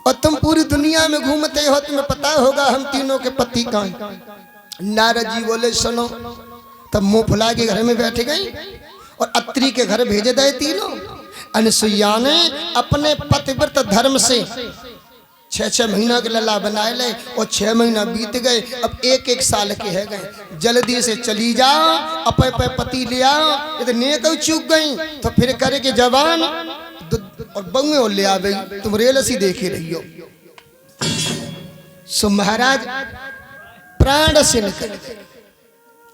और तुम पूरी दुनिया में घूमते हो, तुम्हें पता होगा हम तीनों के पति कहाँ हैं। नारद जी बोले सुनो। तब मुंह फुला के घर में बैठ गई और अत्रि के घर भेजे गए तीनों। अनसुईया ने अपने पतिव्रत धर्म से 6-6 महीना के लला बनाए ले और 6 महीना बीत गए। अब 1-1 साल के है गए। जल्दी से चली जाओ, अपने पे पति ले आओ। यदि नेक चूक गई तो फिर करे के जवान और बउए और ले आ गई, तुम रेलसी देखे रही हो। सो महाराज प्राण से निकल गए।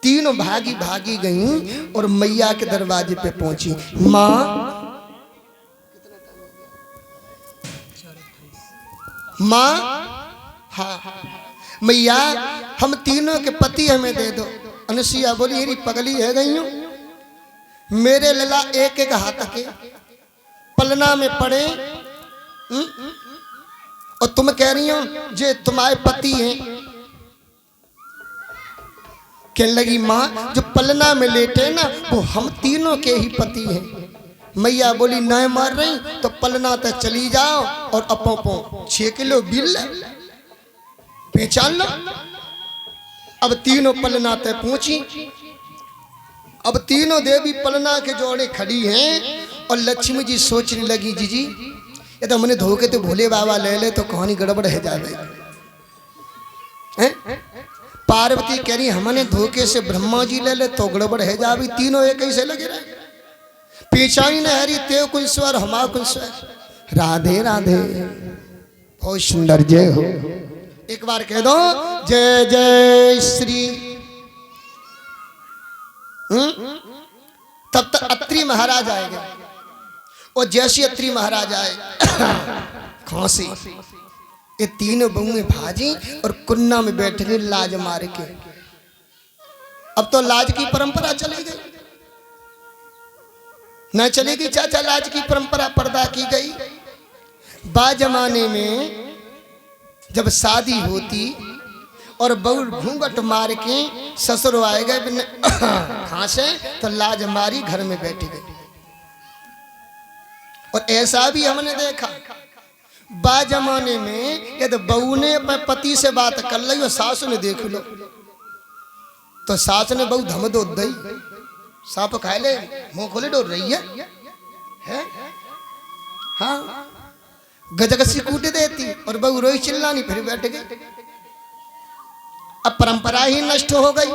तीनों भागी भागी गई और मैया के दरवाजे पे पहुंची। माँ हाँ मैया हम तीनों के पति हमें दे दो। अनुसुईया बोली हेरी पगली है गई हूँ, मेरे लला 1-1 हाथ के पलना में पड़े और तुम कह रही हो जे तुम्हारे पति हैं। कहने लगी माँ जो पलना में लेटे ना वो हम तीनों के ही पति हैं। मैया बोली न मार रही तो पलना तक चली जाओ और अपो 6 किलो बिल पहचान लो। अब तीनों पलना तक पहुंची। अब तीनों देवी पलना के जोड़े खड़ी हैं और लक्ष्मी जी सोचने लगी जी ये तो हमने धोखे तो भोले बाबा ले ले तो कहानी गड़बड़ है जावे। पार्वती कह रही हमने धोखे से ब्रह्मा जी ले ले तो गड़बड़ है जावी। तीनों एक कैसे लगे रहे। पीछाई ने हरी तेव कुंस्वर हमा कुंस्वर। राधे राधे बहुत सुंदर जय हो। एक बार कह दो जय जय श्री। तब तक अत्रि महाराज आएंगे और जैसे अत्रि महाराज आए खांसी ये तीनों बहुएं भाजी और कुन्ना में बैठ गए लाज मार के। अब तो लाज की परंपरा चली गई न चलेगी चाचा। लाज की परंपरा पर्दा की गई। बा जमाने में जब शादी होती और बहू घूंघट मार के ससुर आए गए खांसे तो लाज मारी घर में बैठ गई। और ऐसा भी हमने देखा बा जमाने में यदि बहू ने अपने पति से बात कर ली और सासू ने देख लो तो सास ने बहू धम दो दई सांप खाए ले मुंह खोले डोर रही है? हाँ गजगसी कूट देती और बहू रोई चिल्लानी फिर बैठ गई। अब परंपरा ही नष्ट हो गई।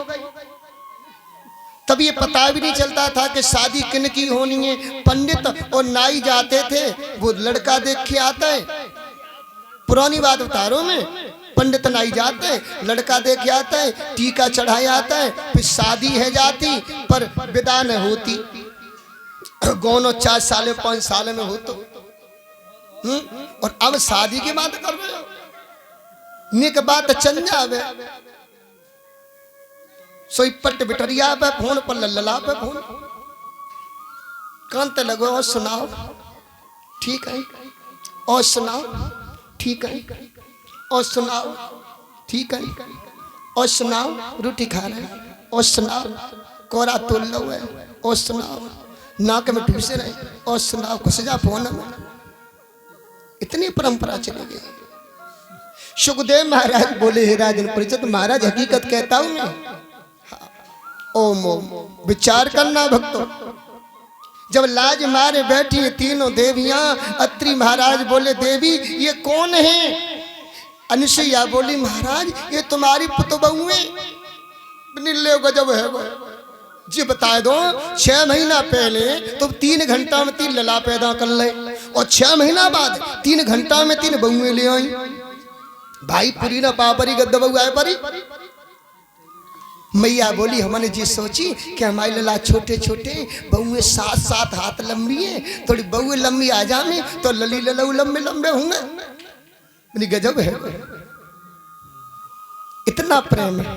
तब ये पता भी नहीं चलता था कि शादी किन की होनी है। पंडित और नाई जाते थे वो लड़का देख के आता है। पुरानी बात बता रहा हूं मैं। पंडित नाई जाते हैं लड़का देख के आता है टीका चढ़ाया आता है फिर शादी है जाती पर विदा न होती। गोनो 4 साल 5 साल में हो तो और अब शादी की बात कर रहे हो। निक बात चल जावे सोई पट बिटरिया पे फोन पर लल्ला पे फोन कांत लगो और सुनाओ ठीक है और सुनाओ ठीक है और सुनाओ ठीक है और सुनाओ रोटी खा रहे और सुनाओ कोरा तोल लो है और सुनाओ नाक में ठूसे रहे और सुनाओ कुछ जा फोन में। इतनी परंपरा चली गई। सुखदेव महाराज बोले हे राजन परिचित महाराज हकीकत कहता हूं मैं। ओम ओम विचार करना भक्तों। जब लाज मारे बैठी तीनों देवियां अत्रि महाराज बोले देवी ये कौन है? अनुसुईया बोली महाराज ये तुम्हारी पुतबहुएं गजब है वो जी बता दो। 6 महीना पहले तुम 3 घंटा में 3 लला पैदा कर ले और 6 महीना बाद 3 घंटा में 3 बहुएं ले आई। भाई पुरी ना पापरी गद्द बहु आए परी। मैया बोली हमने जी सोची कि हमारे लला छोटे छोटे बहुएं 7-7 हाथ लंबी है थोड़ी बहुएं लंबी आ जाए तो लली ललऊ लंबे लंबे होंगे। गजब है इतना प्रेम है।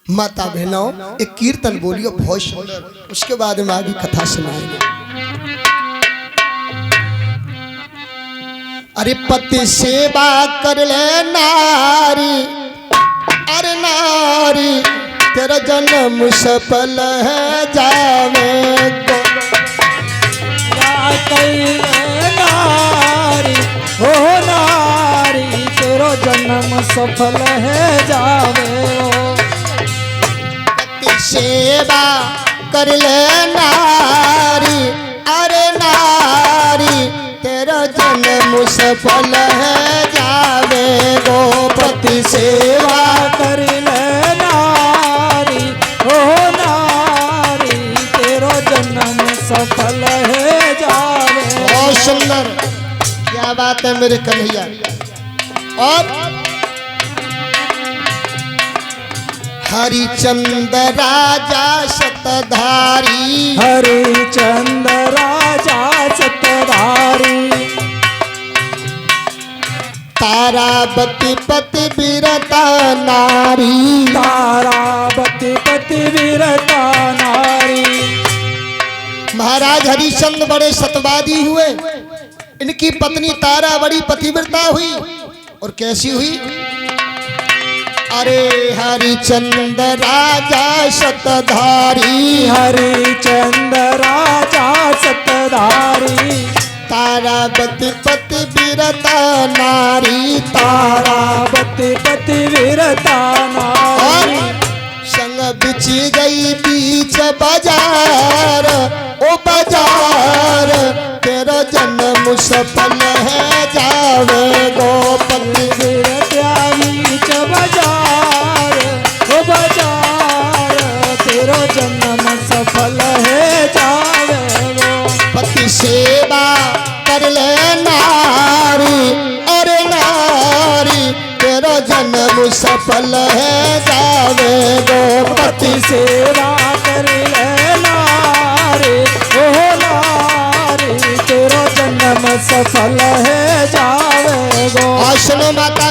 माता बहनों एक कीर्तन बोलियो बहुत सुंदर उसके बाद में आगे कथा सुनाएंगे। अरे पति सेवा कर ले नारी अरे नारी तेरा जन्म सफल है जावे को नारी हो ना जन्म सफल है जावे। पति सेवा कर ले नारी, अरे नारी तेरा जन्म सफल है जावे गो। पति सेवा कर ले नारी, ओ नारी तेरो जन्म सफल है जावे। बहुत सुंदर, क्या बात है मेरे कन्हैया। और हरिचंद राजा सतधारी, हरिचंद राजा सतधारी, तारावती पति वीरता नारी, तारावती पति वीरता नारी। महाराज हरिचंद बड़े सतवादी हुए, इनकी पत्नी तारा बड़ी पतिव्रता हुई। और कैसी हुई? अरे हरिचंद राजा सतधारी, हरिचंद राजा सतधारी, तारावती पति वीरता नारी, तारावती पति वीरता नारी। संग बिछी गई बीच बाजार, ओ बाजार तेरा जन्म सफल है जावे गो। पति वीरता बीच बाजार, ओ बाजार तेरो जन्म सफल है जावे गो। पति सेवा कर ले नारी, अरे नारी तेरा जन्म सफल है जावे गो। पति सेवा कर ले नारी, ओ नारी तेरो जन्म सफल है जावे गो। सुनो माता